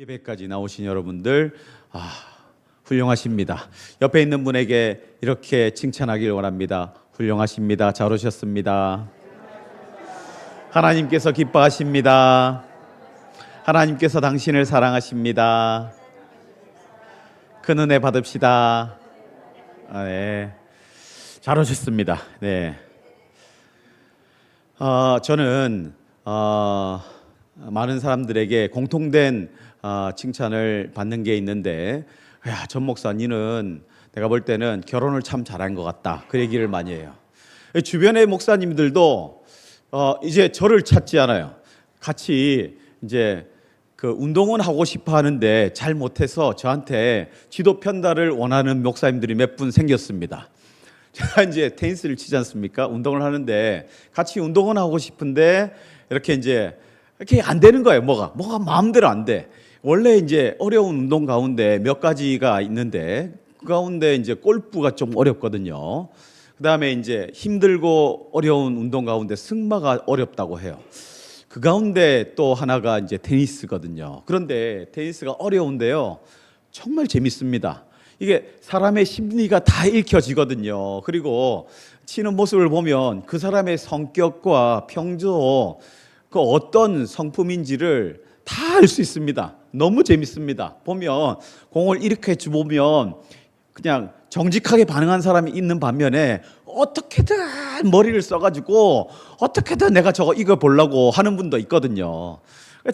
예배까지 나오신 여러분들 훌륭하십니다. 옆에 있는 분에게 이렇게 칭찬하길 원합니다. 훌륭하십니다. 잘 오셨습니다. 하나님께서 기뻐하십니다. 하나님께서 당신을 사랑하십니다. 큰 은혜 받읍시다. 네. 잘 오셨습니다. 네. 저는 많은 사람들에게 공통된 칭찬을 받는 게 있는데, 야, 전 목사님은 내가 볼 때는 결혼을 참 잘한 것 같다, 그 얘기를 많이 해요. 주변의 목사님들도 이제 저를 찾지 않아요. 같이 이제 그 운동은 하고 싶어 하는데 잘 못해서 저한테 지도 편달을 원하는 목사님들이 몇 분 생겼습니다. 제가 이제 테니스를 치지 않습니까? 운동을 하는데 같이 운동은 하고 싶은데 이렇게 안 되는 거예요. 뭐가 마음대로 안 돼. 원래 이제 어려운 운동 가운데 몇 가지가 있는데 그 가운데 이제 골프가 좀 어렵거든요. 그다음에 이제 힘들고 어려운 운동 가운데 승마가 어렵다고 해요. 그 가운데 또 하나가 이제 테니스거든요. 그런데 테니스가 어려운데요, 정말 재밌습니다. 이게 사람의 심리가 다 읽혀지거든요. 그리고 치는 모습을 보면 그 사람의 성격과 평소 그 어떤 성품인지를 다 알 수 있습니다. 너무 재밌습니다. 보면 공을 이렇게 주보면 그냥 정직하게 반응한 사람이 있는 반면에 어떻게든 머리를 써가지고 어떻게든 내가 저거 이겨보려고 하는 분도 있거든요.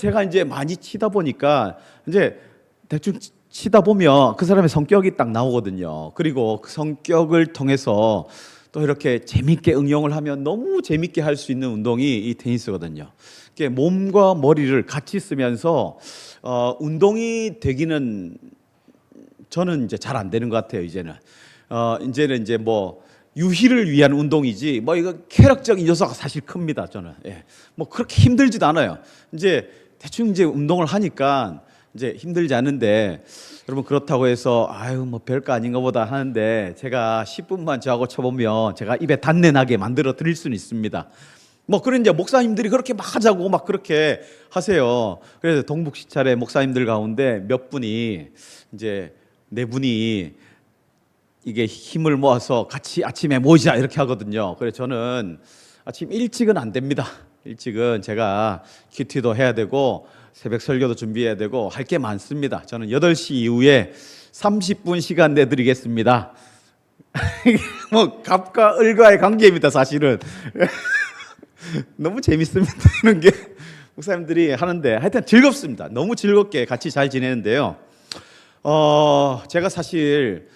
제가 이제 많이 치다 보니까 이제 대충 치다 보면 그 사람의 성격이 딱 나오거든요. 그리고 그 성격을 통해서 또 이렇게 재밌게 응용을 하면 너무 재밌게 할 수 있는 운동이 이 테니스거든요. 몸과 머리를 같이 쓰면서 운동이 되기는 저는 이제 잘 안 되는 것 같아요. 이제는 이제 뭐 유희를 위한 운동이지 뭐 이거 쾌락적인 요소가 사실 큽니다. 저는 뭐 그렇게 힘들지도 않아요. 이제 대충 이제 운동을 하니까 이제 힘들지 않은데, 여러분 그렇다고 해서 뭐 별거 아닌가 보다 하는데 제가 10분만 저하고 쳐보면 제가 입에 단내 나게 만들어 드릴 수는 있습니다. 뭐 그런 이제 목사님들이 그렇게 막 하자고 막 그렇게 하세요. 그래서 동북 시찰의 목사님들 가운데 몇 분이 이제 네 분이 이게 힘을 모아서 같이 아침에 모이자 이렇게 하거든요. 그래서 저는 아침 일찍은 안 됩니다. 일찍은 제가 큐티도 해야 되고 새벽 설교도 준비해야 되고 할 게 많습니다. 저는 8시 이후에 30분 시간 내드리겠습니다. 뭐 갑과 을과의 관계입니다, 사실은. 너무 재밌습니다. 이런 게 목사님들이 하는데 하여튼 즐겁습니다. 너무 즐겁게 같이 잘 지내는데요. 제가 사실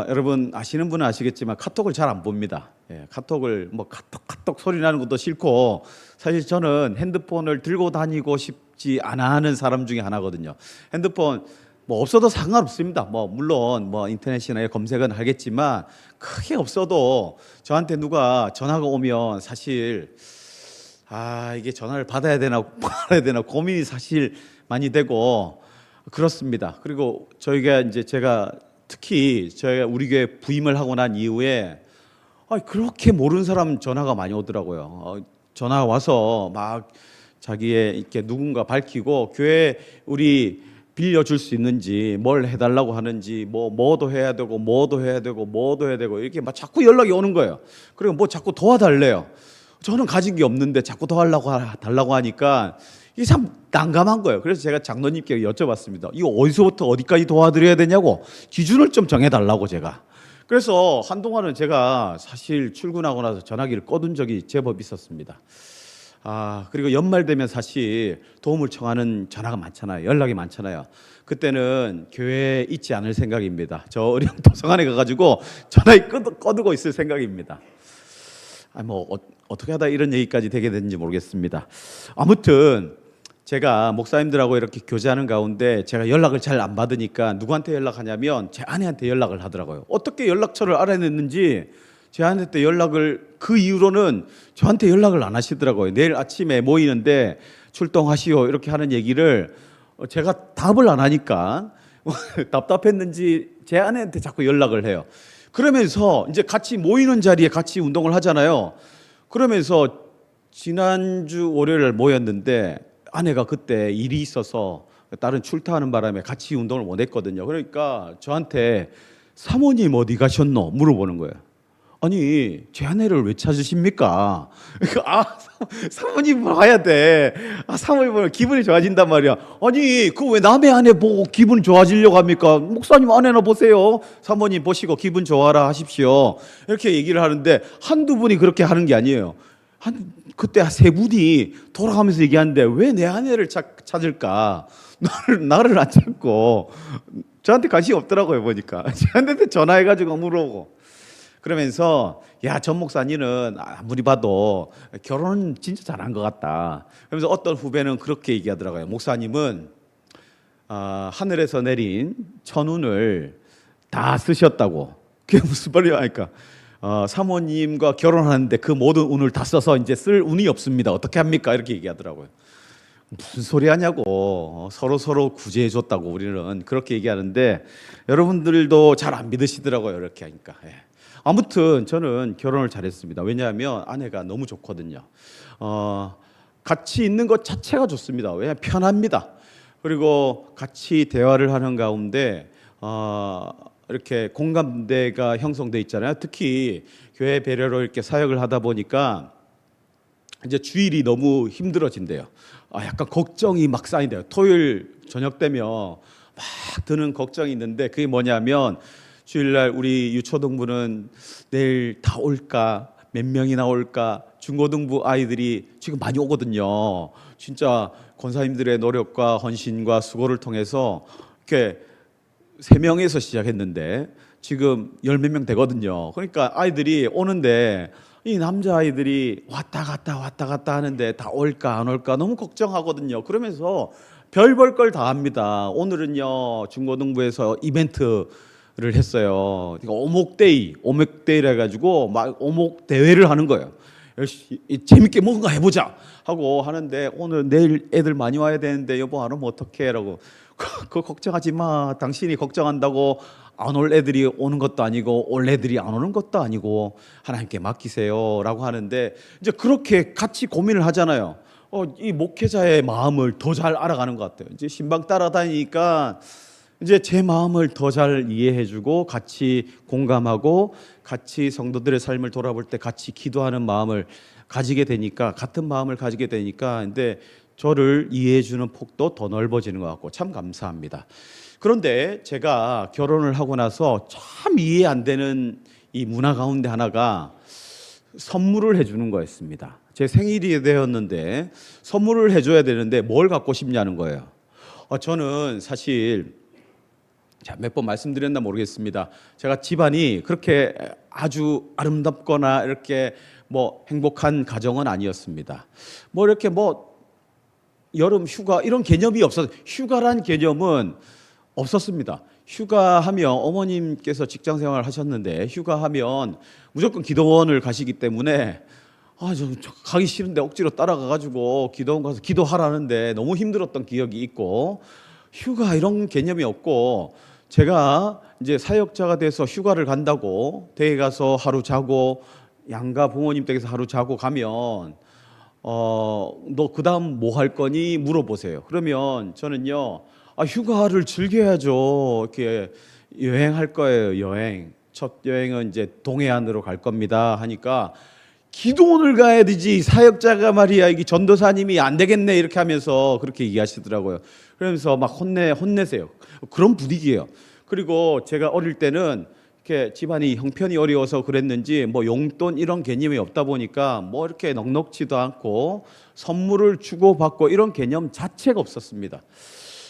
여러분 아시는 분은 아시겠지만 카톡을 잘 안 봅니다. 카톡을 뭐 카톡 소리 나는 것도 싫고, 사실 저는 핸드폰을 들고 다니고 싶지 않아 하는 사람 중에 하나거든요. 핸드폰 뭐 없어도 상관없습니다. 뭐 물론 뭐 인터넷이나 검색은 하겠지만 크게 없어도 저한테 누가 전화가 오면 사실 이게 전화를 받아야 되나 말아야 되나 고민이 사실 많이 되고 그렇습니다. 그리고 제가 특히 우리 교회 부임을 하고 난 이후에 그렇게 모르는 사람 전화가 많이 오더라고요. 전화 와서 막 자기의 이렇게 누군가 밝히고 교회 우리 빌려줄 수 있는지, 뭘 해달라고 하는지, 뭐도 해야 되고 뭐도 해야 되고 이렇게 막 자꾸 연락이 오는 거예요. 그리고 뭐 자꾸 도와달래요. 저는 가진 게 없는데 자꾸 달라고 하니까 이게 참 난감한 거예요. 그래서 제가 장로님께 여쭤봤습니다. 이거 어디서부터 어디까지 도와드려야 되냐고 기준을 좀 정해달라고 제가. 그래서 한동안은 제가 사실 출근하고 나서 전화기를 꺼둔 적이 제법 있었습니다. 그리고 연말 되면 사실 도움을 청하는 전화가 많잖아요. 연락이 많잖아요. 그때는 교회에 있지 않을 생각입니다. 저 어려운 도서관에 가가지고 전화기 꺼두고 있을 생각입니다. 어떻게 하다 이런 얘기까지 되게 됐는지 모르겠습니다. 아무튼 제가 목사님들하고 이렇게 교제하는 가운데 제가 연락을 잘 안 받으니까 누구한테 연락하냐면 제 아내한테 연락을 하더라고요. 어떻게 연락처를 알아냈는지 제 아내한테 그 이후로는 저한테 연락을 안 하시더라고요. 내일 아침에 모이는데 출동하시오 이렇게 하는 얘기를 제가 답을 안 하니까 답답했는지 제 아내한테 자꾸 연락을 해요. 그러면서 이제 같이 모이는 자리에 같이 운동을 하잖아요. 그러면서 지난주 월요일 모였는데 아내가 그때 일이 있어서 딸은 출타하는 바람에 같이 운동을 못 했거든요. 그러니까 저한테 사모님 어디 가셨노? 물어보는 거예요. 아니, 제 아내를 왜 찾으십니까? 사모님 봐야 돼. 사모님 보면 기분이 좋아진단 말이야. 아니, 그 왜 남의 아내 보고 기분 좋아지려고 합니까? 목사님 아내나 보세요. 사모님 보시고 기분 좋아라 하십시오. 이렇게 얘기를 하는데 한두 분이 그렇게 하는 게 아니에요. 그때 세 분이 돌아가면서 얘기하는데 왜 내 아내를 찾을까? 나를 안 찾고 저한테 관심이 없더라고요, 보니까. 저한테 전화해가지고 물어보고. 그러면서 야, 전 목사님은 아무리 봐도 결혼은 진짜 잘한 것 같다. 그러면서 어떤 후배는 그렇게 얘기하더라고요. 목사님은 하늘에서 내린 천운을 다 쓰셨다고. 그게 무슨 말이야? 그러니까 사모님과 결혼하는데 그 모든 운을 다 써서 이제 쓸 운이 없습니다. 어떻게 합니까? 이렇게 얘기하더라고요. 무슨 소리 하냐고. 서로 구제해 줬다고 우리는 그렇게 얘기하는데 여러분들도 잘 안 믿으시더라고요. 이렇게 하니까. 예. 아무튼 저는 결혼을 잘했습니다. 왜냐하면 아내가 너무 좋거든요. 같이 있는 것 자체가 좋습니다. 왜냐하면 편합니다. 그리고 같이 대화를 하는 가운데 이렇게 공감대가 형성돼 있잖아요. 특히 교회 배려로 이렇게 사역을 하다 보니까 이제 주일이 너무 힘들어진대요. 약간 걱정이 막 쌓인대요. 토요일 저녁 되면 막 드는 걱정이 있는데 그게 뭐냐면 주일날 우리 유초등부는 내일 다 올까? 몇 명이나 올까? 중고등부 아이들이 지금 많이 오거든요. 진짜 권사님들의 노력과 헌신과 수고를 통해서 이렇게 3명에서 시작했는데 지금 10몇 명 되거든요. 그러니까 아이들이 오는데 이 남자아이들이 왔다 갔다 하는데 다 올까 안 올까 너무 걱정하거든요. 그러면서 별별 걸 다 합니다. 오늘은요 중고등부에서 이벤트를 했어요. 그러니까 오목데이라 해가지고 막 오목 대회를 하는 거예요. 재밌게 뭔가 해보자 하고 하는데 오늘 내일 애들 많이 와야 되는데 여보 안 오면 어떡해? 라고 그거 걱정하지 마. 당신이 걱정한다고 안 올 애들이 오는 것도 아니고 올 애들이 안 오는 것도 아니고 하나님께 맡기세요 라고 하는데 이제 그렇게 같이 고민을 하잖아요. 이 목회자의 마음을 더 잘 알아가는 것 같아요. 이제 신방 따라다니니까 이제 제 마음을 더 잘 이해해주고 같이 공감하고 같이 성도들의 삶을 돌아볼 때 같이 기도하는 마음을 가지게 되니까 같은 마음을 가지게 되니까 근데 저를 이해해주는 폭도 더 넓어지는 것 같고 참 감사합니다. 그런데 제가 결혼을 하고 나서 참 이해 안 되는 이 문화 가운데 하나가 선물을 해주는 거였습니다. 제 생일이 되었는데 선물을 해줘야 되는데 뭘 갖고 싶냐는 거예요. 저는 사실 몇 번 말씀드렸나 모르겠습니다. 제가 집안이 그렇게 아주 아름답거나 이렇게 뭐 행복한 가정은 아니었습니다. 뭐 이렇게 뭐 여름 휴가 이런 개념이 없어서 휴가란 개념은 없었습니다. 휴가하면 어머님께서 직장 생활을 하셨는데 휴가하면 무조건 기도원을 가시기 때문에 저 가기 싫은데 억지로 따라가가지고 기도원 가서 기도하라는데 너무 힘들었던 기억이 있고 휴가 이런 개념이 없고 제가 이제 사역자가 돼서 휴가를 간다고 댁에 가서 하루 자고 양가 부모님 댁에서 하루 자고 가면 너 그 다음 뭐 할 거니 물어보세요. 그러면 저는요 휴가를 즐겨야죠. 이렇게 여행할 거예요. 여행 첫 여행은 이제 동해안으로 갈 겁니다 하니까 기도원을 가야 되지 사역자가 말이야 이게 전도사님이 안 되겠네 이렇게 하면서 그렇게 얘기하시더라고요. 그러면서 막 혼내세요. 그런 분위기예요. 그리고 제가 어릴 때는 이렇게 집안이 형편이 어려워서 그랬는지 뭐 용돈 이런 개념이 없다 보니까 뭐 이렇게 넉넉지도 않고 선물을 주고받고 이런 개념 자체가 없었습니다.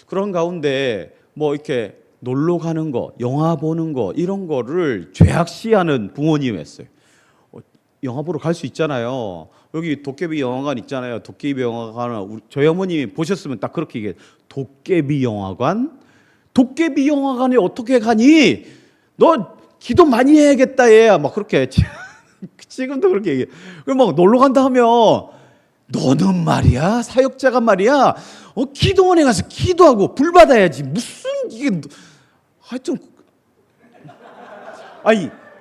그런 가운데 뭐 이렇게 놀러 가는 거, 영화 보는 거 이런 거를 죄악시하는 부모님이었어요. 영화 보러 갈 수 있잖아요. 여기 도깨비 영화관 있잖아요. 도깨비 영화관 저희 어머님이 보셨으면 딱 그렇게 얘기해요. 도깨비 영화관? 도깨비 영화관에 어떻게 가니? 너 기도 많이 해야겠다 얘야. 막 그렇게 지금도 그렇게 얘기해. 그럼 막 놀러 간다 하면 너는 말이야 사역자가 말이야 기도원에 가서 기도하고 불 받아야지 무슨 이게 하여튼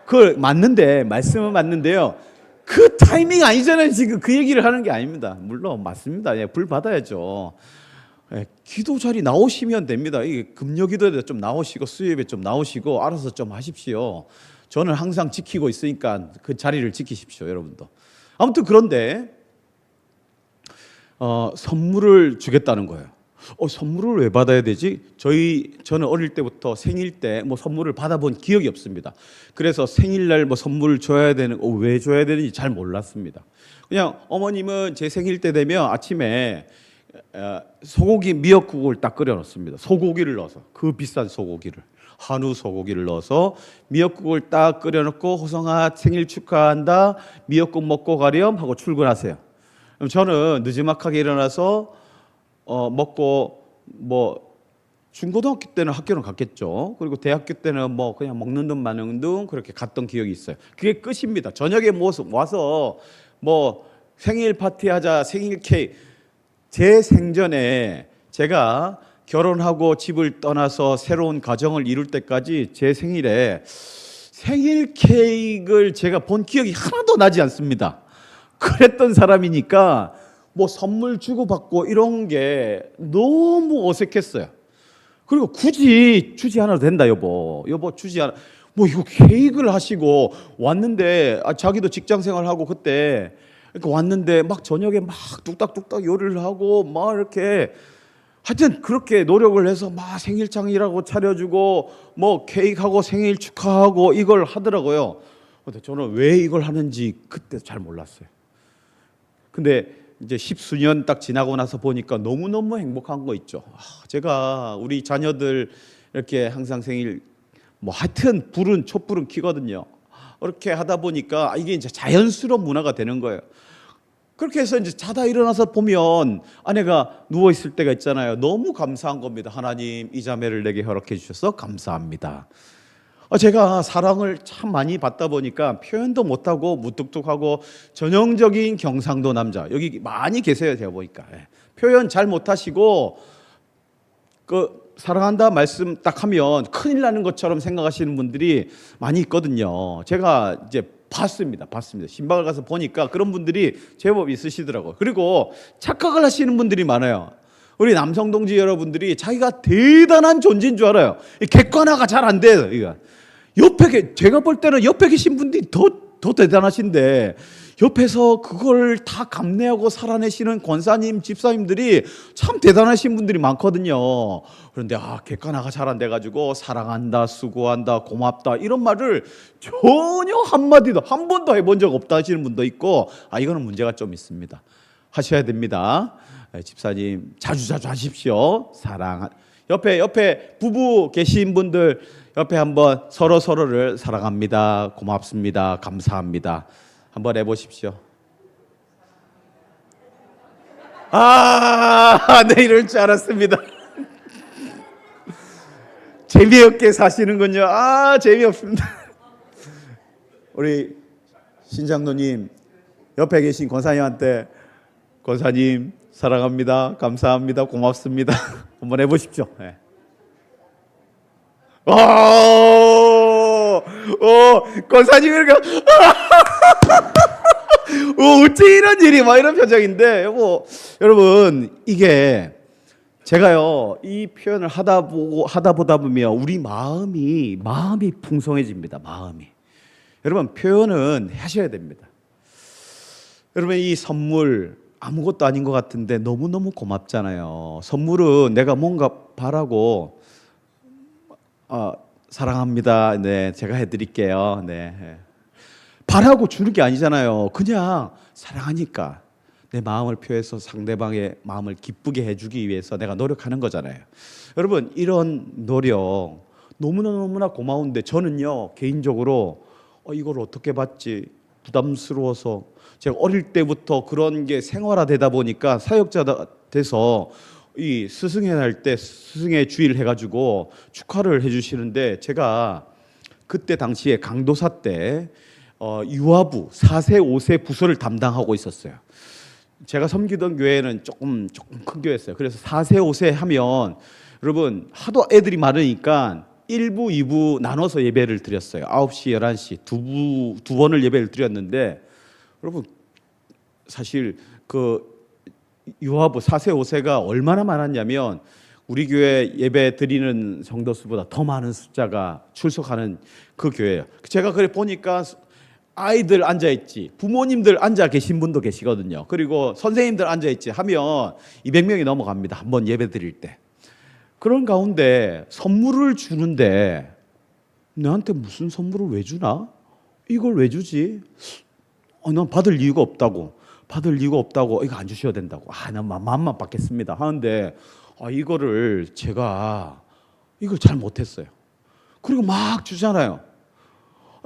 그 맞는데 말씀은 맞는데요. 그 타이밍 아니잖아요. 지금 그 얘기를 하는 게 아닙니다. 물론 맞습니다. 불 받아야죠. 기도 자리 나오시면 됩니다. 이게 금요 기도에 좀 나오시고 수요일에 좀 나오시고 알아서 좀 하십시오. 저는 항상 지키고 있으니까 그 자리를 지키십시오, 여러분도. 아무튼 그런데 선물을 주겠다는 거예요. 선물을 왜 받아야 되지? 저는 어릴 때부터 생일 때 뭐 선물을 받아본 기억이 없습니다. 그래서 생일날 뭐 선물을 줘야 되는, 왜 줘야 되는지 잘 몰랐습니다. 그냥 어머님은 제 생일 때 되면 아침에 소고기 미역국을 딱 끓여 놓습니다. 소고기를 넣어서, 그 비싼 소고기를, 한우 소고기를 넣어서 미역국을 딱 끓여 놓고, 호성아 생일 축하한다, 미역국 먹고 가렴 하고 출근하세요. 그럼 저는 늦지막하게 일어나서 먹고, 뭐 중고등학교 때는 학교는 갔겠죠. 그리고 대학교 때는 뭐 그냥 먹는 둥 마는 둥 그렇게 갔던 기억이 있어요. 그게 끝입니다. 저녁에 와서 뭐 생일 파티하자, 생일 케이크. 제 생전에 제가 결혼하고 집을 떠나서 새로운 가정을 이룰 때까지 제 생일에 생일 케이크를 제가 본 기억이 하나도 나지 않습니다. 그랬던 사람이니까 뭐 선물 주고받고 이런 게 너무 어색했어요. 그리고 굳이 주지 않아도 된다, 여보 주지 않아. 뭐 이거 케이크를 하시고 왔는데, 자기도 직장 생활하고 그때 그러니까 왔는데 막 저녁에 막 뚝딱뚝딱 요리를 하고 막 이렇게, 하여튼 그렇게 노력을 해서 막 생일상이라고 차려주고 뭐 케이크하고 생일 축하하고 이걸 하더라고요. 근데 저는 왜 이걸 하는지 그때 잘 몰랐어요. 근데 이제 십수년 딱 지나고 나서 보니까 너무너무 행복한 거 있죠. 제가 우리 자녀들 이렇게 항상 생일 뭐 하여튼 촛불은 켜거든요. 그렇게 하다 보니까 이게 이제 자연스러운 문화가 되는 거예요. 그렇게 해서 이제 자다 일어나서 보면 아내가 누워 있을 때가 있잖아요. 너무 감사한 겁니다. 하나님, 이 자매를 내게 허락해 주셔서 감사합니다. 제가 사랑을 참 많이 받다 보니까 표현도 못하고 무뚝뚝하고 전형적인 경상도 남자, 여기 많이 계세요. 제가 보니까 표현 잘 못하시고 사랑한다 말씀 딱 하면 큰일 나는 것처럼 생각하시는 분들이 많이 있거든요. 제가 이제 봤습니다. 신방을 가서 보니까 그런 분들이 제법 있으시더라고요. 그리고 착각을 하시는 분들이 많아요. 우리 남성 동지 여러분들이 자기가 대단한 존재인 줄 알아요. 객관화가 잘 안 돼요. 이거 제가 볼 때는 옆에 계신 분들이 더 대단하신데, 옆에서 그걸 다 감내하고 살아내시는 권사님, 집사님들이 참 대단하신 분들이 많거든요. 그런데 객관화가 잘 안 돼가지고 사랑한다, 수고한다, 고맙다 이런 말을 전혀 한마디도 한 번도 해본 적 없다 하시는 분도 있고, 이거는 문제가 좀 있습니다. 하셔야 됩니다. 집사님 자주 하십시오. 옆에 부부 계신 분들 옆에 한번 서로를 사랑합니다, 고맙습니다, 감사합니다 한번 해보십시오. 네, 이럴 줄 알았습니다. 재미없게 사시는군요. 재미없습니다. 우리 신장로님 옆에 계신 권사님한테, 권사님 사랑합니다, 감사합니다, 고맙습니다 한번 해보십시오. 네. 권사님이 이렇게 어째 이런 일이 막 이런 표정인데, 여러분 이게 제가요 이 표현을 하다 보다 보면 우리 마음이 풍성해집니다. 여러분 표현은 하셔야 됩니다. 여러분 이 선물 아무것도 아닌 것 같은데 너무너무 고맙잖아요. 선물은 내가 뭔가 바라고 사랑합니다, 네 제가 해드릴게요, 네 바라고 주는 게 아니잖아요. 그냥 사랑하니까 내 마음을 표해서 상대방의 마음을 기쁘게 해주기 위해서 내가 노력하는 거잖아요. 여러분 이런 노력 너무나 고마운데, 저는요 개인적으로 이걸 어떻게 받지 부담스러워서, 제가 어릴 때부터 그런 게 생활화되다 보니까 사역자가 돼서 이 스승회 할 때 스승회 주일 해가지고 축하를 해주시는데, 제가 그때 당시에 강도사 때 유아부 4세 5세 부서를 담당하고 있었어요. 제가 섬기던 교회는 조금 큰 교회였어요. 그래서 4세 5세 하면 여러분 하도 애들이 많으니까 1부 2부 나눠서 예배를 드렸어요. 9시 11시 두 번을 예배를 드렸는데, 여러분 사실 유아부 4세 5세가 얼마나 많았냐면 우리 교회 예배 드리는 성도 수보다 더 많은 숫자가 출석하는 그 교회예요. 제가 그래 보니까 아이들 앉아있지, 부모님들 앉아 계신 분도 계시거든요. 그리고 선생님들 앉아있지 하면 200명이 넘어갑니다. 한번 예배 드릴 때. 그런 가운데 선물을 주는데 나한테 무슨 선물을 왜 주나? 이걸 왜 주지? 난 받을 이유가 없다고. 이거 안 주셔야 된다고. 난 마음만 받겠습니다 하는데 이거를 제가 이걸 잘 못했어요. 그리고 막 주잖아요.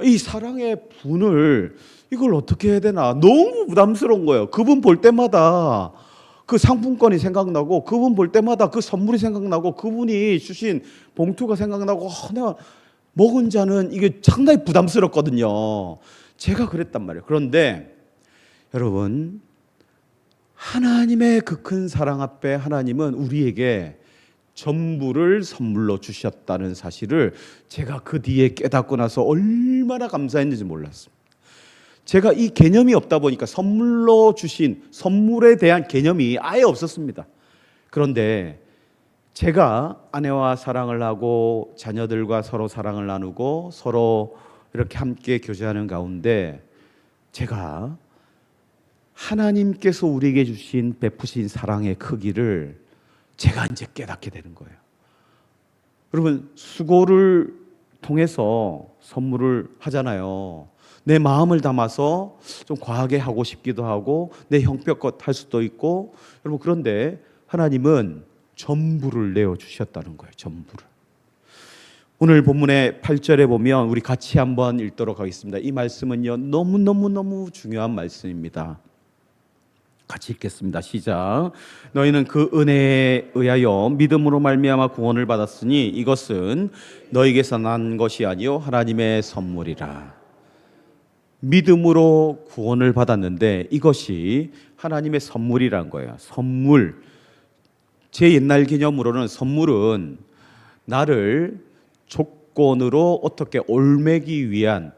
이 사랑의 분을 이걸 어떻게 해야 되나 너무 부담스러운 거예요. 그분 볼 때마다 그 상품권이 생각나고, 그분 볼 때마다 그 선물이 생각나고, 그분이 주신 봉투가 생각나고, 내가 먹은 자는 이게 상당히 부담스럽거든요. 제가 그랬단 말이에요. 그런데 여러분, 하나님의 그 큰 사랑 앞에 하나님은 우리에게 전부를 선물로 주셨다는 사실을 제가 그 뒤에 깨닫고 나서 얼마나 감사했는지 몰랐습니다. 제가 이 개념이 없다 보니까 선물로 주신 선물에 대한 개념이 아예 없었습니다. 그런데 제가 아내와 사랑을 하고 자녀들과 서로 사랑을 나누고 서로 이렇게 함께 교제하는 가운데 제가 하나님께서 우리에게 주신 베푸신 사랑의 크기를 제가 이제 깨닫게 되는 거예요. 여러분, 수고를 통해서 선물을 하잖아요. 내 마음을 담아서 좀 과하게 하고 싶기도 하고 내 형편껏 할 수도 있고, 여러분, 그런데 하나님은 전부를 내어주셨다는 거예요. 전부를. 오늘 본문의 8절에 보면 우리 같이 한번 읽도록 하겠습니다. 이 말씀은요 너무너무너무 중요한 말씀입니다. 같이 읽겠습니다. 시작. 너희는 그 은혜에 의하여 믿음으로 말미암아 구원을 받았으니 이것은 너희에게서 난 것이 아니요 하나님의 선물이라. 믿음으로 구원을 받았는데 이것이 하나님의 선물이란 거예요. 선물. 제 옛날 개념으로는 선물은 나를 조건으로 어떻게 올매기 위한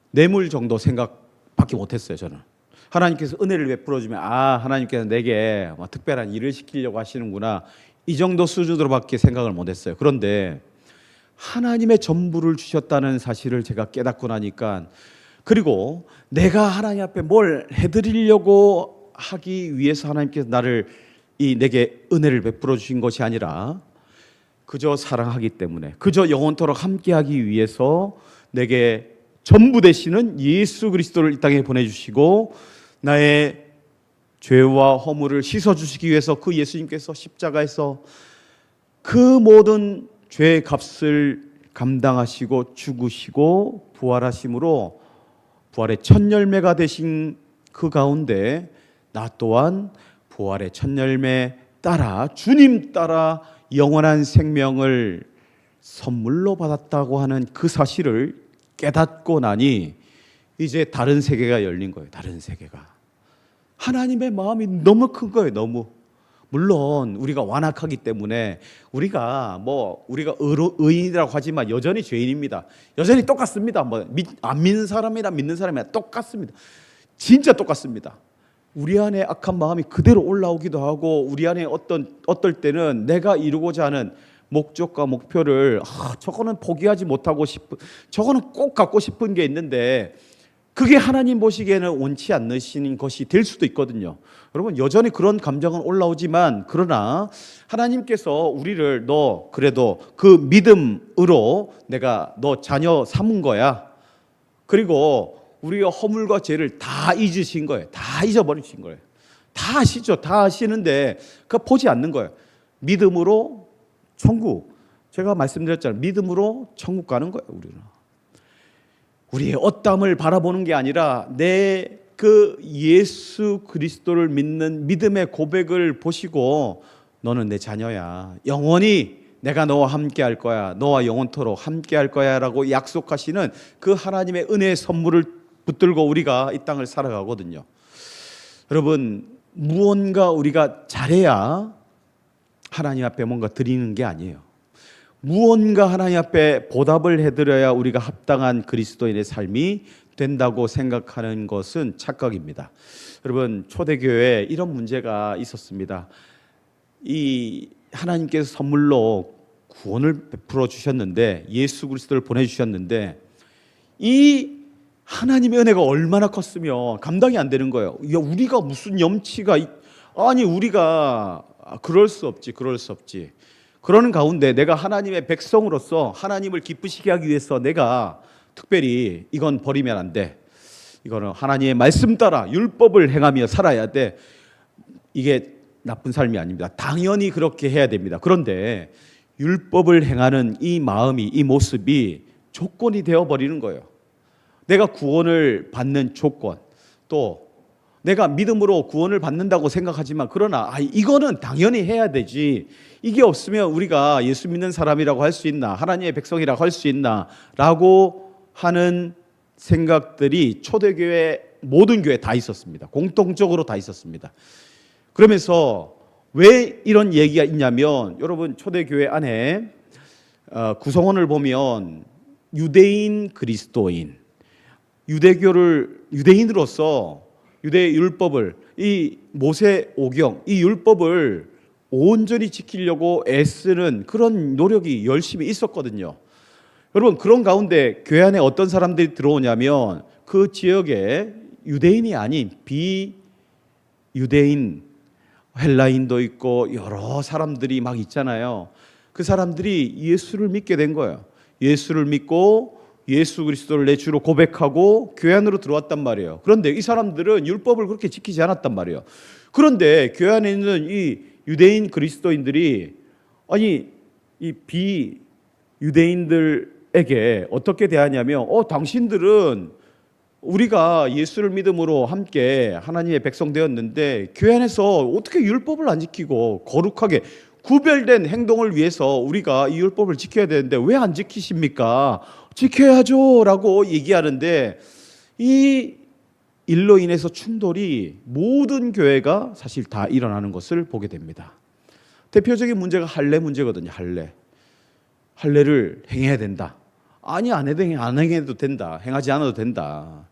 뇌물 정도 생각밖에 못했어요. 저는 하나님께서 은혜를 베풀어 주면 하나님께서 내게 특별한 일을 시키려고 하시는구나, 이 정도 수준으로밖에 생각을 못했어요. 그런데 하나님의 전부를 주셨다는 사실을 제가 깨닫고 나니까, 그리고 내가 하나님 앞에 뭘 해드리려고 하기 위해서 하나님께서 내게 은혜를 베풀어 주신 것이 아니라 그저 사랑하기 때문에, 그저 영원토록 함께하기 위해서 내게 전부 되시는 예수 그리스도를 이 땅에 보내주시고 나의 죄와 허물을 씻어주시기 위해서 그 예수님께서 십자가에서 그 모든 죄의 값을 감당하시고 죽으시고 부활하심으로 부활의 첫 열매가 되신 그 가운데 나 또한 부활의 첫 열매 따라 주님 따라 영원한 생명을 선물로 받았다고 하는 그 사실을 깨닫고 나니 이제 다른 세계가 열린 거예요. 다른 세계가. 하나님의 마음이 너무 큰 거예요. 너무. 물론 우리가 완악하기 때문에 우리가 의인이라고 하지만 여전히 죄인입니다. 여전히 똑같습니다. 안 믿는 사람이랑 믿는 사람이랑 똑같습니다. 진짜 똑같습니다. 우리 안에 악한 마음이 그대로 올라오기도 하고, 우리 안에 어떨 때는 내가 이루고자 하는 목적과 목표를 저거는 포기하지 못하고 저거는 꼭 갖고 싶은 게 있는데 그게 하나님 보시기에는 원치 않으신 것이 될 수도 있거든요. 여러분, 여전히 그런 감정은 올라오지만, 그러나 하나님께서 우리를 그래도 그 믿음으로 내가 너 자녀 삼은 거야. 그리고 우리가 허물과 죄를 다 잊으신 거예요. 다 잊어버리신 거예요. 다 아시죠? 다 아시는데 그거 보지 않는 거예요. 믿음으로 천국. 제가 말씀드렸잖아요. 믿음으로 천국 가는 거예요. 우리의 어땀을 바라보는 게 아니라 내 그 예수 그리스도를 믿는 믿음의 고백을 보시고 너는 내 자녀야. 영원히 내가 너와 함께 할 거야. 너와 영원토록 함께 할 거야 라고 약속하시는 그 하나님의 은혜의 선물을 붙들고 우리가 이 땅을 살아가거든요. 여러분, 무언가 우리가 잘해야 하나님 앞에 뭔가 드리는 게 아니에요. 무언가 하나님 앞에 보답을 해드려야 우리가 합당한 그리스도인의 삶이 된다고 생각하는 것은 착각입니다. 여러분, 초대교회에 이런 문제가 있었습니다. 이 하나님께서 선물로 구원을 베풀어 주셨는데, 예수 그리스도를 보내주셨는데, 이 하나님의 은혜가 얼마나 컸으면 감당이 안 되는 거예요. 야, 우리가 무슨 염치가 아니, 우리가 그럴 수 없지. 그러는 가운데 내가 하나님의 백성으로서 하나님을 기쁘시게 하기 위해서 내가 특별히 이건 버리면 안 돼. 이거는 하나님의 말씀 따라 율법을 행하며 살아야 돼. 이게 나쁜 삶이 아닙니다. 당연히 그렇게 해야 됩니다. 그런데 율법을 행하는 이 마음이, 이 모습이 조건이 되어버리는 거예요. 내가 구원을 받는 조건, 또 내가 믿음으로 구원을 받는다고 생각하지만, 그러나 이거는 당연히 해야 되지, 이게 없으면 우리가 예수 믿는 사람이라고 할 수 있나, 하나님의 백성이라고 할 수 있나 라고 하는 생각들이 초대교회 모든 교회에 다 있었습니다. 공통적으로 다 있었습니다. 그러면서 왜 이런 얘기가 있냐면, 여러분, 초대교회 안에 구성원을 보면 유대인, 그리스도인, 유대인으로서 유대 율법을, 이 모세 오경, 이 율법을 온전히 지키려고 애쓰는 그런 노력이 열심히 있었거든요. 여러분, 그런 가운데 교회 안에 어떤 사람들이 들어오냐면, 그 지역에 유대인이 아닌 비유대인, 헬라인도 있고 여러 사람들이 막 있잖아요. 그 사람들이 예수를 믿게 된 거예요. 예수를 믿고 예수 그리스도를 내 주로 고백하고 교회 안으로 들어왔단 말이에요. 그런데 이 사람들은 율법을 그렇게 지키지 않았단 말이에요. 그런데 교회 안에 있는 이 유대인 그리스도인들이, 아니, 이 비유대인들에게 어떻게 대하냐면, 당신들은 우리가 예수를 믿음으로 함께 하나님의 백성 되었는데 교회 안에서 어떻게 율법을 안 지키고 거룩하게 구별된 행동을 위해서 우리가 이 율법을 지켜야 되는데 왜 안 지키십니까? 지켜야죠 라고 얘기하는데, 이 일로 인해서 충돌이 모든 교회가 사실 다 일어나는 것을 보게 됩니다. 대표적인 문제가 할례 문제거든요. 할례를 행해야 된다. 아니, 안 행해도 된다. 행하지 않아도 된다.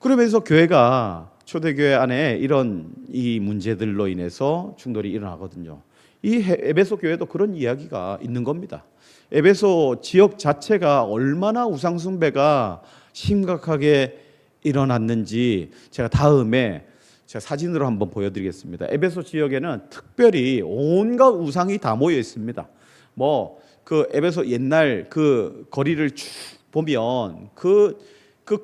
그러면서 교회가, 초대교회 안에 이런 이 문제들로 인해서 충돌이 일어나거든요. 이 에베소 교회도 그런 이야기가 있는 겁니다. 에베소 지역 자체가 얼마나 우상숭배가 심각하게 일어났는지 제가 다음에 사진으로 한번 보여드리겠습니다. 에베소 지역에는 특별히 온갖 우상이 다 모여 있습니다. 그 에베소 옛날 그 거리를 쭉 보면 그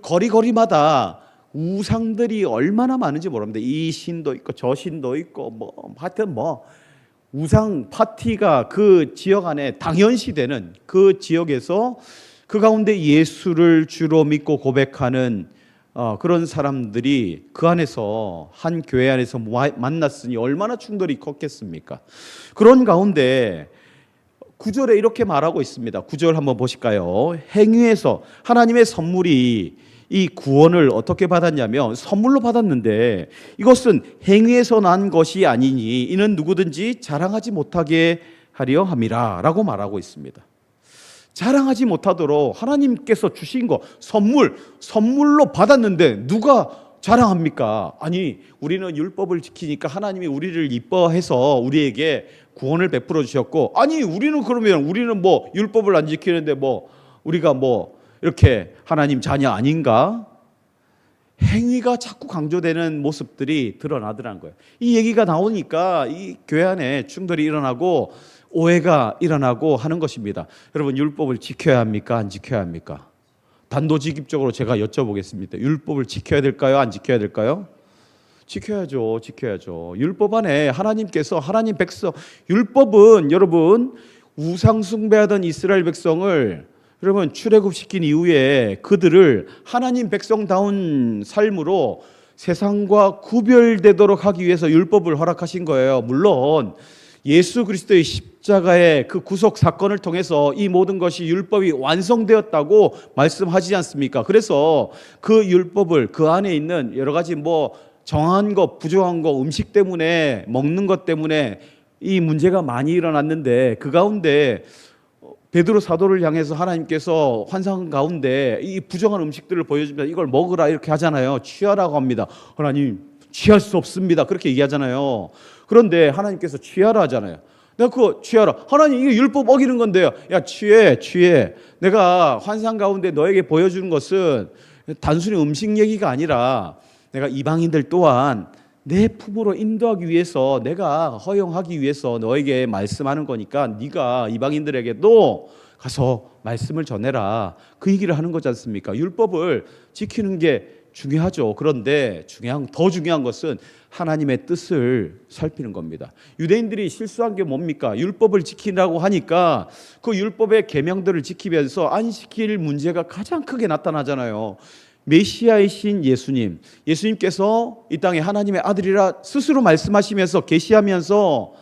거리마다 우상들이 얼마나 많은지 모릅니다. 이 신도 있고 저 신도 있고 하여튼 우상 파티가 그 지역 안에 당연시되는 그 지역에서, 그 가운데 예수를 주로 믿고 고백하는 그런 사람들이 그 안에서, 한 교회 안에서 만났으니 얼마나 충돌이 컸겠습니까? 그런 가운데 9절에 이렇게 말하고 있습니다. 9절 한번 보실까요? 행위에서 하나님의 선물이, 이 구원을 어떻게 받았냐면 선물로 받았는데, 이것은 행위에서 난 것이 아니니 이는 누구든지 자랑하지 못하게 하려 함이라 라고 말하고 있습니다. 자랑하지 못하도록 하나님께서 주신 거, 선물로 받았는데 누가 자랑합니까? 아니, 우리는 율법을 지키니까 하나님이 우리를 이뻐해서 우리에게 구원을 베풀어 주셨고, 아니, 우리는 율법을 안 지키는데 우리가 이렇게 하나님 자녀 아닌가? 행위가 자꾸 강조되는 모습들이 드러나더라는 거예요. 이 얘기가 나오니까 이 교회 안에 충돌이 일어나고 오해가 일어나고 하는 것입니다. 여러분, 율법을 지켜야 합니까? 안 지켜야 합니까? 단도직입적으로 제가 여쭤보겠습니다. 율법을 지켜야 될까요? 안 지켜야 될까요? 지켜야죠. 율법 안에 하나님께서, 하나님 백성, 율법은 여러분 우상 숭배하던 이스라엘 백성을 여러분 출애굽시킨 이후에 그들을 하나님 백성다운 삶으로 세상과 구별되도록 하기 위해서 율법을 허락하신 거예요. 물론 예수 그리스도의 십자가의 그 구속 사건을 통해서 이 모든 것이 율법이 완성되었다고 말씀하지 않습니까? 그래서 그 율법을, 그 안에 있는 여러 가지 정한 것, 부정한 것, 음식 때문에, 먹는 것 때문에 이 문제가 많이 일어났는데, 그 가운데 베드로 사도를 향해서 하나님께서 환상 가운데 이 부정한 음식들을 보여주면 이걸 먹으라 이렇게 하잖아요. 취하라고 합니다. 하나님 취할 수 없습니다. 그렇게 얘기하잖아요. 그런데 하나님께서 취하라 하잖아요. 내가 그거 취하라. 하나님 이게 율법 어기는 건데요. 야 취해. 내가 환상 가운데 너에게 보여주는 것은 단순히 음식 얘기가 아니라 내가 이방인들 또한 내 품으로 인도하기 위해서 내가 허용하기 위해서 너에게 말씀하는 거니까 네가 이방인들에게도 가서 말씀을 전해라. 그 얘기를 하는 거지 않습니까? 율법을 지키는 게 중요하죠. 그런데 더 중요한 것은 하나님의 뜻을 살피는 겁니다. 유대인들이 실수한 게 뭡니까? 율법을 지키라고 하니까 그 율법의 계명들을 지키면서 안식일 문제가 가장 크게 나타나잖아요. 메시아이신 예수님께서 이 땅에 하나님의 아들이라 스스로 말씀하시면서 계시하면서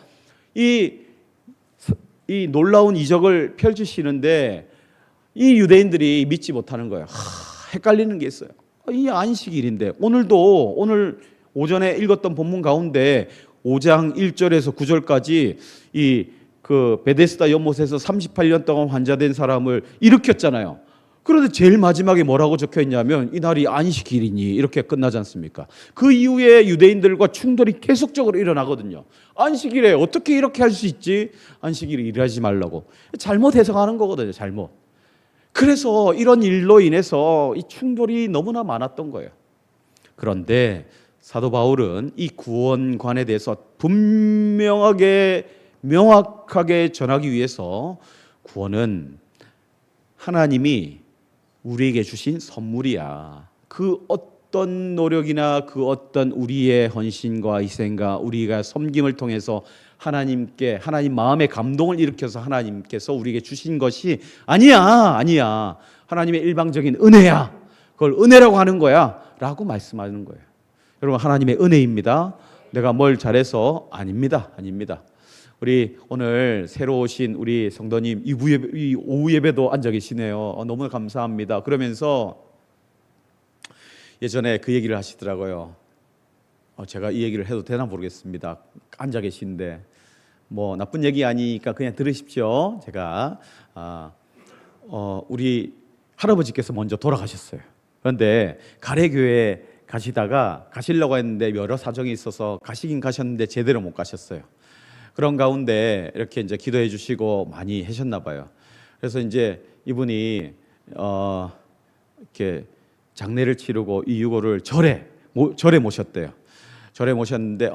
이 놀라운 이적을 펼치시는데 이 유대인들이 믿지 못하는 거예요. 헷갈리는 게 있어요. 이 안식일인데 오늘 오전에 읽었던 본문 가운데 5장 1절에서 9절까지 그 베데스다 연못에서 38년 동안 환자된 사람을 일으켰잖아요. 그런데 제일 마지막에 뭐라고 적혀 있냐면 이 날이 안식일이니 이렇게 끝나지 않습니까? 그 이후에 유대인들과 충돌이 계속적으로 일어나거든요. 안식일에 어떻게 이렇게 할 수 있지? 안식일에 일하지 말라고. 잘못 해석하는 거거든요. 잘못. 그래서 이런 일로 인해서 이 충돌이 너무나 많았던 거예요. 그런데 사도 바울은 이 구원관에 대해서 명확하게 전하기 위해서 구원은 하나님이 우리에게 주신 선물이야. 그 어떤 노력이나 그 어떤 우리의 헌신과 희생과 우리가 섬김을 통해서 하나님 마음의 감동을 일으켜서 하나님께서 우리에게 주신 것이 아니야. 하나님의 일방적인 은혜야. 그걸 은혜라고 하는 거야. 라고 말씀하는 거예요. 여러분, 하나님의 은혜입니다. 내가 뭘 잘해서 아닙니다. 우리 오늘 새로 오신 우리 성도님 이 오후 예배도 앉아 계시네요. 너무 감사합니다. 그러면서 예전에 그 얘기를 하시더라고요. 제가 이 얘기를 해도 되나 모르겠습니다. 앉아 계신데 뭐 나쁜 얘기 아니니까 그냥 들으십시오. 제가 우리 할아버지께서 먼저 돌아가셨어요. 그런데 가래교회 가시려고 했는데 여러 사정이 있어서 가시긴 가셨는데 제대로 못 가셨어요. 그런 가운데 이렇게 이제 기도해 주시고 많이 하셨나 봐요. 그래서 이제 이분이 이렇게 장례를 치르고 이 유고를 절에 모셨대요. 절에 모셨는데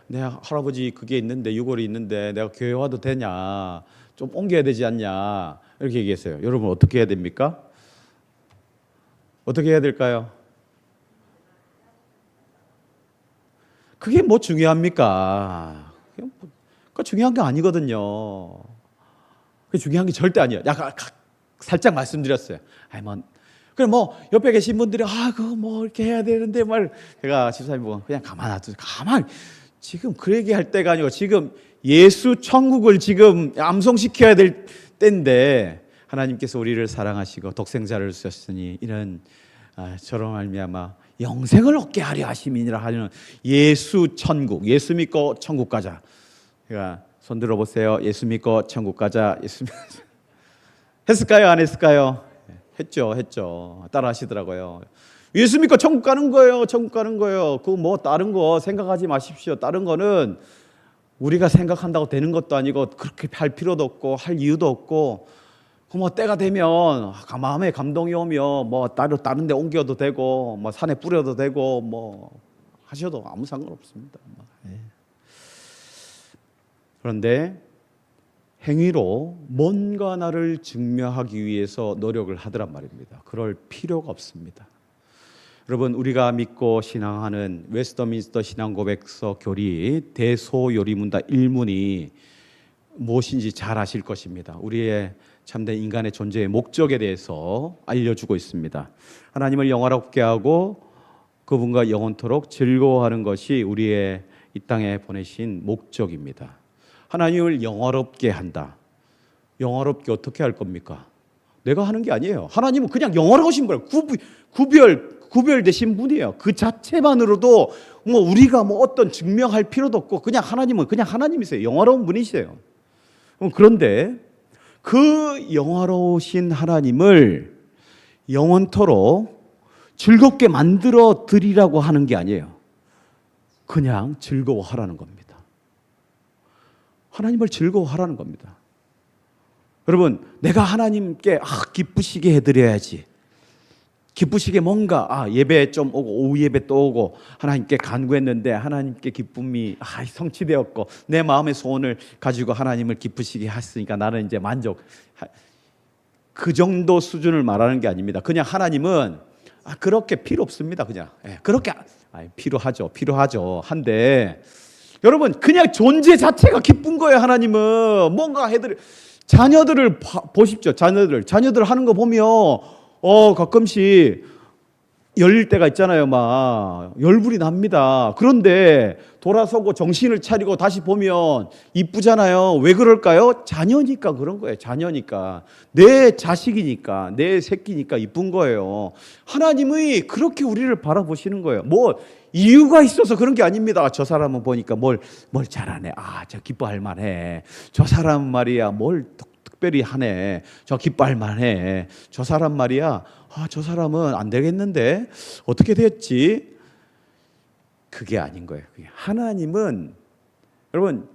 내가 할아버지 그게 있는데 유골이 있는데 내가 교회 와도 되냐? 좀 옮겨야 되지 않냐? 이렇게 얘기했어요. 여러분 어떻게 해야 됩니까? 어떻게 해야 될까요? 그게 뭐 중요합니까? 그 중요한 게 아니거든요. 그 중요한 게 절대 아니에요. 약간 살짝 말씀드렸어요. 그럼 옆에 계신 분들이 그거 이렇게 해야 되는데 제가 집사님 보고 그냥 가만 놔두세요. 지금 그 얘기할 때가 아니고 지금 예수 천국을 지금 암송시켜야 될 때인데 하나님께서 우리를 사랑하시고 독생자를 주셨으니 이런 저런 말미암아 영생을 얻게 하려 하심이니라 하는 예수 천국. 예수 믿고 천국 가자. 제가 손 들어보세요. 예수 믿고 천국 가자. 했을까요? 안 했을까요? 했죠. 따라 하시더라고요. 예수 믿고 천국 가는 거예요. 그 다른 거 생각하지 마십시오. 다른 거는 우리가 생각한다고 되는 것도 아니고 그렇게 할 필요도 없고 할 이유도 없고 때가 되면 마음에 감동이 오면 다른 데 옮겨도 되고 산에 뿌려도 되고 하셔도 아무 상관없습니다. 그런데 행위로 뭔가 나를 증명하기 위해서 노력을 하더란 말입니다. 그럴 필요가 없습니다. 여러분, 우리가 믿고 신앙하는 웨스터민스터 신앙고백서 교리 대소요리문답 1문이 무엇인지 잘 아실 것입니다. 우리의 참된 인간의 존재의 목적에 대해서 알려주고 있습니다. 하나님을 영화롭게 하고 그분과 영원토록 즐거워하는 것이 우리의 이 땅에 보내신 목적입니다. 하나님을 영화롭게 한다. 영화롭게 어떻게 할 겁니까? 내가 하는 게 아니에요. 하나님은 그냥 영화로우신 거예요. 구별되신 분이에요. 그 자체만으로도 우리가 어떤 증명할 필요도 없고 그냥 하나님은 그냥 하나님이세요. 영화로운 분이세요. 그런데 그 영화로우신 하나님을 영원토록 즐겁게 만들어 드리라고 하는 게 아니에요. 그냥 즐거워하라는 겁니다. 하나님을 즐거워하라는 겁니다. 여러분, 내가 하나님께 기쁘시게 해드려야지. 기쁘시게 뭔가 예배 좀 오고 오후 예배 또 오고 하나님께 간구했는데 하나님께 기쁨이 성취되었고 내 마음의 소원을 가지고 하나님을 기쁘시게 했으니까 나는 이제 만족. 그 정도 수준을 말하는 게 아닙니다. 그냥 하나님은 그렇게 필요 없습니다. 그냥 그렇게 필요하죠. 한데 여러분, 그냥 존재 자체가 기쁜 거예요. 하나님은 뭔가 해드려. 자녀들을 보십시오. 자녀들 하는 거 보면 가끔씩 열릴 때가 있잖아요. 막 열불이 납니다. 그런데 돌아서고 정신을 차리고 다시 보면 이쁘잖아요. 왜 그럴까요? 자녀니까 그런 거예요. 자녀니까, 내 자식이니까, 내 새끼니까 이쁜 거예요. 하나님이 그렇게 우리를 바라보시는 거예요. 뭐 이유가 있어서 그런 게 아닙니다. 저 사람은 보니까 뭘 잘하네. 저 기뻐할 만해. 저 사람 말이야 뭘 특별히 하네. 저 기뻐할 만해. 저 사람 말이야 저 사람은 안 되겠는데 어떻게 됐지? 그게 아닌 거예요. 하나님은 여러분,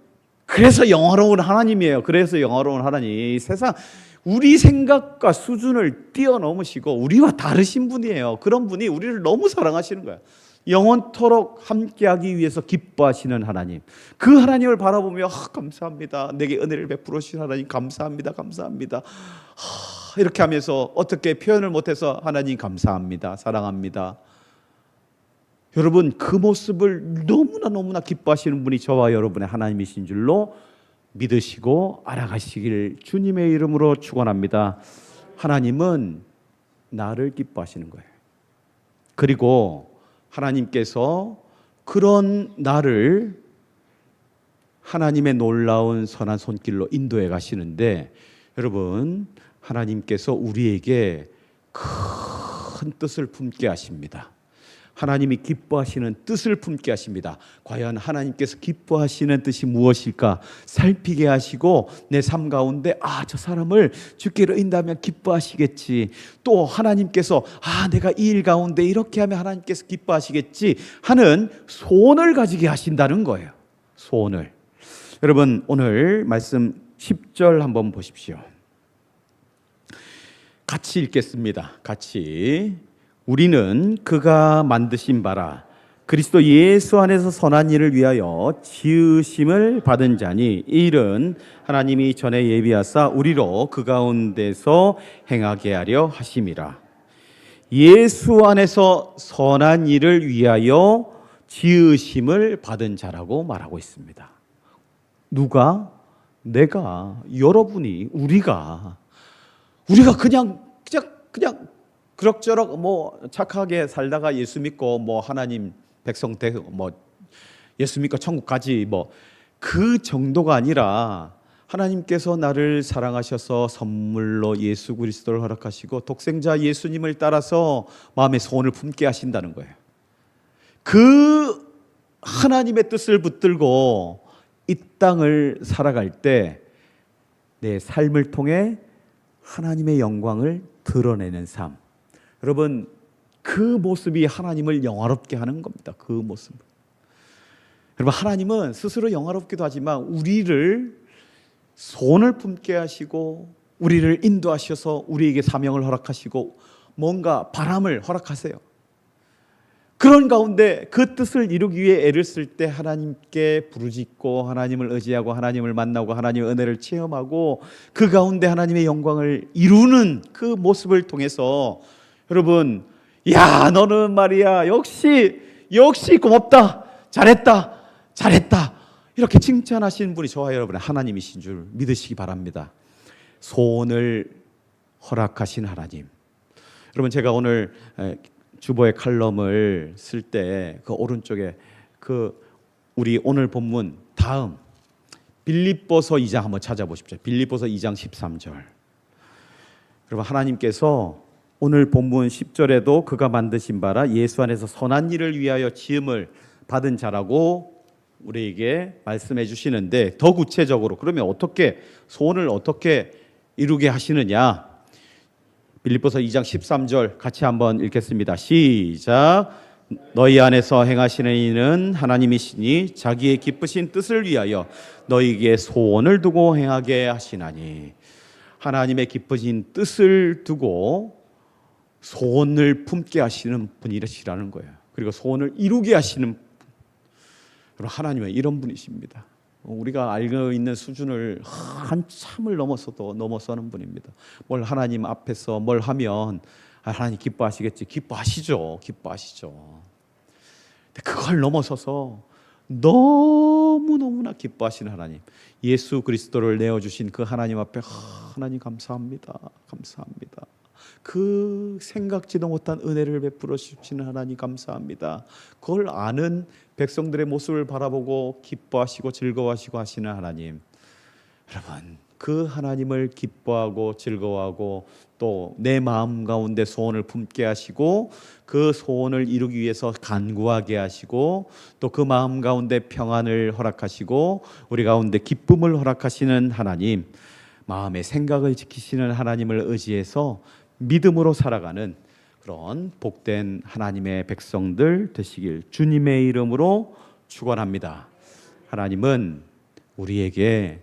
그래서 영화로운 하나님이에요. 그래서 영화로운 하나님, 세상 우리 생각과 수준을 뛰어넘으시고 우리와 다르신 분이에요. 그런 분이 우리를 너무 사랑하시는 거예요. 영원토록 함께하기 위해서 기뻐하시는 하나님, 그 하나님을 바라보며 감사합니다. 내게 은혜를 베풀어 주신 하나님 감사합니다. 이렇게 하면서 어떻게 표현을 못해서 하나님 감사합니다. 사랑합니다. 여러분, 그 모습을 너무나 기뻐하시는 분이 저와 여러분의 하나님이신 줄로 믿으시고 알아가시길 주님의 이름으로 축원합니다. 하나님은 나를 기뻐하시는 거예요. 그리고 하나님께서 그런 나를 하나님의 놀라운 선한 손길로 인도해 가시는데, 여러분, 하나님께서 우리에게 큰 뜻을 품게 하십니다. 하나님이 기뻐하시는 뜻을 품게 하십니다. 과연 하나님께서 기뻐하시는 뜻이 무엇일까 살피게 하시고 내 삶 가운데 저 사람을 주께로 인도하면 기뻐하시겠지. 또 하나님께서 내가 이 일 가운데 이렇게 하면 하나님께서 기뻐하시겠지 하는 소원을 가지게 하신다는 거예요. 소원을. 여러분, 오늘 말씀 10절 한번 보십시오. 같이 읽겠습니다. 같이. 우리는 그가 만드신 바라 그리스도 예수 안에서 선한 일을 위하여 지으심을 받은 자니, 이 일은 하나님이 전에 예비하사 우리로 그 가운데서 행하게 하려 하심이라. 예수 안에서 선한 일을 위하여 지으심을 받은 자라고 말하고 있습니다. 누가? 내가, 여러분이, 우리가 그냥 그럭저럭 착하게 살다가 예수 믿고 하나님 백성 되고 예수 믿고 천국 가지 그 정도가 아니라, 하나님께서 나를 사랑하셔서 선물로 예수 그리스도를 허락하시고 독생자 예수님을 따라서 마음의 소원을 품게 하신다는 거예요. 그 하나님의 뜻을 붙들고 이 땅을 살아갈 때 내 삶을 통해 하나님의 영광을 드러내는 삶, 여러분, 그 모습이 하나님을 영화롭게 하는 겁니다. 그 모습. 여러분, 하나님은 스스로 영화롭기도 하지만 우리를 소원을 품게 하시고 우리를 인도하셔서 우리에게 사명을 허락하시고 뭔가 바람을 허락하세요. 그런 가운데 그 뜻을 이루기 위해 애를 쓸 때 하나님께 부르짖고 하나님을 의지하고 하나님을 만나고 하나님의 은혜를 체험하고 그 가운데 하나님의 영광을 이루는 그 모습을 통해서, 여러분, 너는 말이야 역시 고맙다, 잘했다 이렇게 칭찬하시는 분이 저와 여러분의 하나님이신 줄 믿으시기 바랍니다. 소원을 허락하신 하나님. 여러분, 제가 오늘 주보의 칼럼을 쓸 때 그 오른쪽에 우리 오늘 본문 다음 빌립보서 2장 한번 찾아보십시오. 빌립보서 2장 13절. 여러분, 하나님께서 오늘 본문 10절에도 그가 만드신 바라 예수 안에서 선한 일을 위하여 지음을 받은 자라고 우리에게 말씀해 주시는데, 더 구체적으로 그러면 소원을 어떻게 이루게 하시느냐? 빌립보서 2장 13절 같이 한번 읽겠습니다. 시작. 너희 안에서 행하시는 이는 하나님이시니 자기의 기쁘신 뜻을 위하여 너희에게 소원을 두고 행하게 하시나니. 하나님의 기쁘신 뜻을 두고 소원을 품게 하시는 분이시라는 거예요. 그리고 소원을 이루게 하시는 분. 하나님은 이런 분이십니다. 우리가 알고 있는 수준을 한참을 넘어서는 분입니다. 뭘 하나님 앞에서 뭘 하면 하나님 기뻐하시겠지. 기뻐하시죠. 근데 그걸 넘어서서 너무너무나 기뻐하시는 하나님, 예수 그리스도를 내어주신 그 하나님 앞에 하나님 감사합니다. 그 생각지도 못한 은혜를 베풀어 주시는 하나님 감사합니다. 그걸 아는 백성들의 모습을 바라보고 기뻐하시고 즐거워하시고 하시는 하나님, 여러분 그 하나님을 기뻐하고 즐거워하고 또 내 마음 가운데 소원을 품게 하시고 그 소원을 이루기 위해서 간구하게 하시고 또 그 마음 가운데 평안을 허락하시고 우리 가운데 기쁨을 허락하시는 하나님, 마음의 생각을 지키시는 하나님을 의지해서 믿음으로 살아가는 그런 복된 하나님의 백성들 되시길 주님의 이름으로 축원합니다. 하나님은 우리에게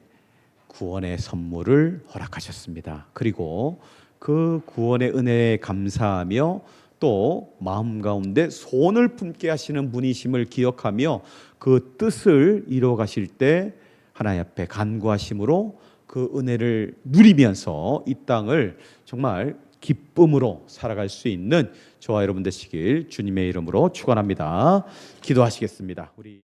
구원의 선물을 허락하셨습니다. 그리고 그 구원의 은혜에 감사하며 또 마음 가운데 소원을 품게 하시는 분이심을 기억하며 그 뜻을 이루어 가실 때 하나님 앞에 간구하심으로 그 은혜를 누리면서 이 땅을 정말 기쁨으로 살아갈 수 있는 저와 여러분 되시길 주님의 이름으로 축원합니다. 기도하시겠습니다. 우리